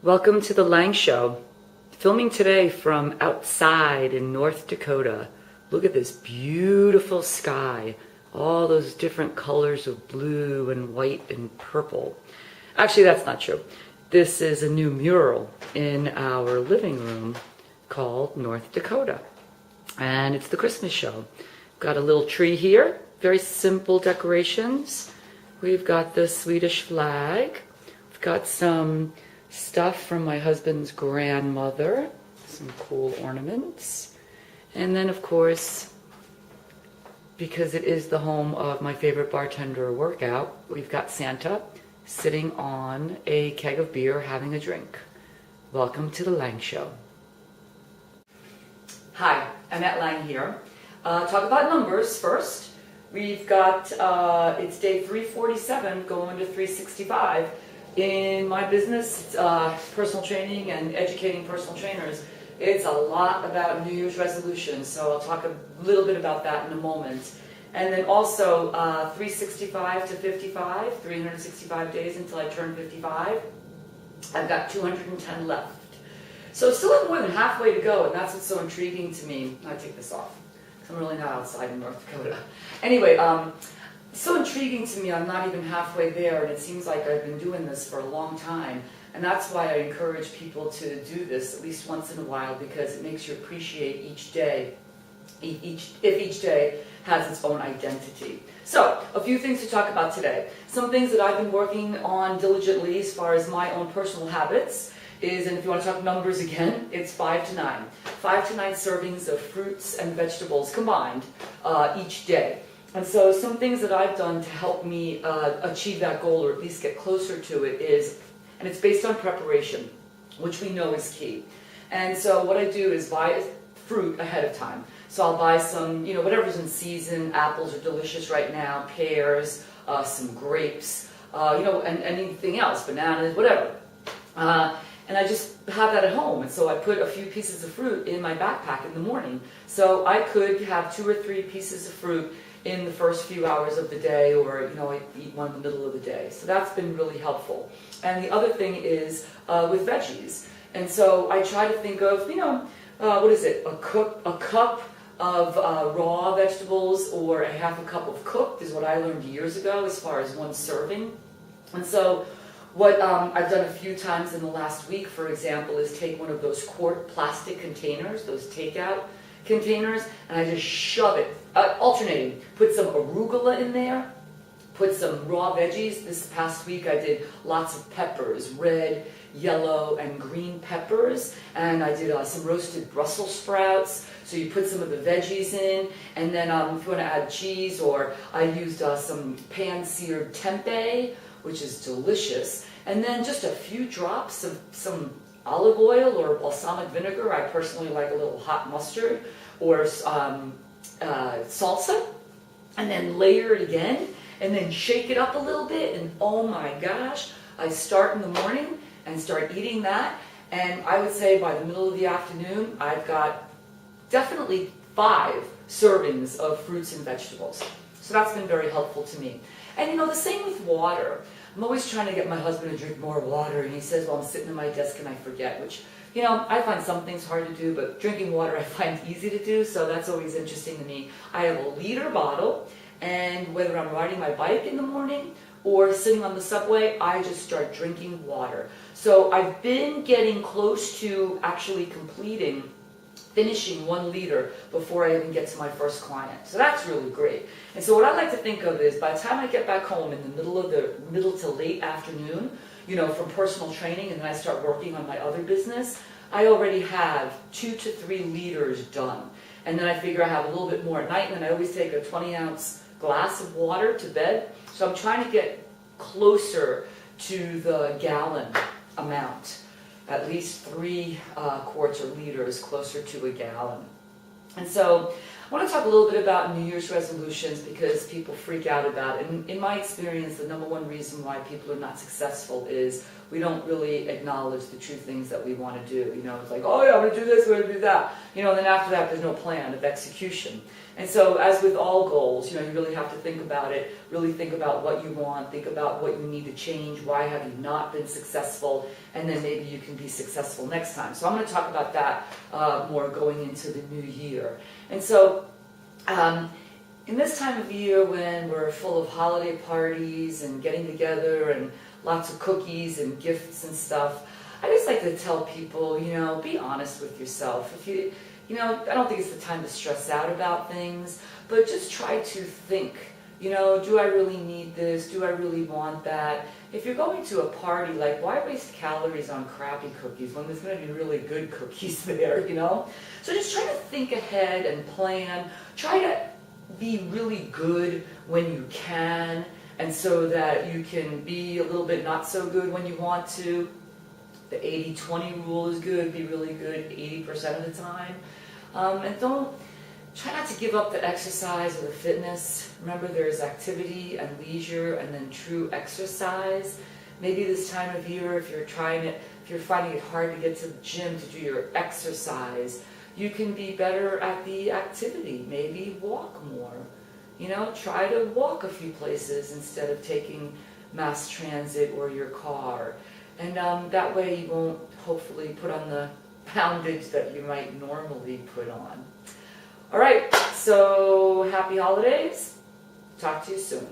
Welcome to the Lang Show. Filming today from outside in North Dakota. Look at this beautiful sky. All those different colors of blue and white and purple. Actually, that's not true. This is a new mural in our living room called North Dakota. And it's the Christmas show. Got a little tree here. Very simple decorations. We've got the Swedish flag. We've got some stuff from my husband's grandmother, some cool ornaments, and then of course, because it is the home of my favorite bartender workout, we've got Santa sitting on a keg of beer having a drink. Welcome to the Lang Show. Hi, Annette Lang here. Talk about numbers first. We've got, it's day 347 going to 365. In my business, personal training and educating personal trainers, it's a lot about New Year's resolutions, so I'll talk a little bit about that in a moment. And then also 365 to 55, 365 days until I turn 55. I've got 210 left. So still have more than halfway to go, and that's what's so intriguing to me. I take this off, because I'm really not outside in North Dakota. Anyway, so intriguing to me, I'm not even halfway there, and it seems like I've been doing this for a long time. And that's why I encourage people to do this at least once in a while, because it makes you appreciate each day, if each day has its own identity. So, a few things to talk about today. Some things that I've been working on diligently as far as my own personal habits is, and if you want to talk numbers again, it's 5 to 9. 5 to 9 servings of fruits and vegetables combined each day. And so some things that I've done to help me achieve that goal, or at least get closer to it, is, and it's based on preparation, which we know is key. And so what I do is buy fruit ahead of time. So I'll buy some, whatever's in season. Apples are delicious right now, pears, some grapes, and anything else, bananas, whatever. And I just have that at home. And so I put a few pieces of fruit in my backpack in the morning. So I could have 2 or 3 pieces of fruit in the first few hours of the day, or I eat one in the middle of the day. So that's been really helpful. And the other thing is with veggies. And so I try to think of, what is it? A cup of raw vegetables, or a half a cup of cooked is what I learned years ago as far as one serving. And so what I've done a few times in the last week, for example, is take one of those quart plastic containers, those takeout containers, and I just shove it, alternating. Put some arugula in there, put some raw veggies. This past week I did lots of peppers, red, yellow, and green peppers, and I did some roasted Brussels sprouts. So you put some of the veggies in, and then if you want to add cheese, or I used some pan-seared tempeh, which is delicious, and then just a few drops of some olive oil or balsamic vinegar. I personally like a little hot mustard, or salsa, and then layer it again, and then shake it up a little bit, and oh my gosh, I start in the morning and start eating that, and I would say by the middle of the afternoon, I've got definitely 5 servings of fruits and vegetables. So that's been very helpful to me. And the same with water. I'm always trying to get my husband to drink more water, and he says, well, I'm sitting at my desk and I forget, which, I find some things hard to do, but drinking water I find easy to do, so that's always interesting to me. I have a liter bottle, and whether I'm riding my bike in the morning or sitting on the subway, I just start drinking water. So I've been getting close to actually finishing 1 liter before I even get to my first client. So that's really great. And so what I like to think of is, by the time I get back home in the middle to late afternoon, from personal training, and then I start working on my other business, I already have 2 to 3 liters done. And then I figure I have a little bit more at night, and then I always take a 20-ounce glass of water to bed. So I'm trying to get closer to the gallon amount. At least 3 quarts or liters, closer to a gallon. And so I want to talk a little bit about New Year's resolutions because people freak out about it. And in my experience, the number one reason why people are not successful is we don't really acknowledge the true things that we want to do. It's like, oh yeah, I'm going to do this, we're going to do that. And then after that, there's no plan of execution. And so as with all goals, you really have to think about it, really think about what you want, think about what you need to change, why have you not been successful, and then maybe you can be successful next time. So I'm going to talk about that more going into the new year. And so in this time of year when we're full of holiday parties and getting together and lots of cookies and gifts and stuff, I just like to tell people, be honest with yourself. If I don't think it's the time to stress out about things, but just try to think, do I really need this? Do I really want that? If you're going to a party, like, why waste calories on crappy cookies when there's going to be really good cookies there, So just try to think ahead and plan. Try to be really good when you can, and so that you can be a little bit not so good when you want to. The 80-20 rule is good. Be really good 80% of the time. And try not to give up the exercise or the fitness. Remember, there's activity and leisure and then true exercise. Maybe this time of year, if you're finding it hard to get to the gym to do your exercise, you can be better at the activity. Maybe walk more. Try to walk a few places instead of taking mass transit or your car. And that way you won't hopefully put on the poundage that you might normally put on. All right, so happy holidays. Talk to you soon.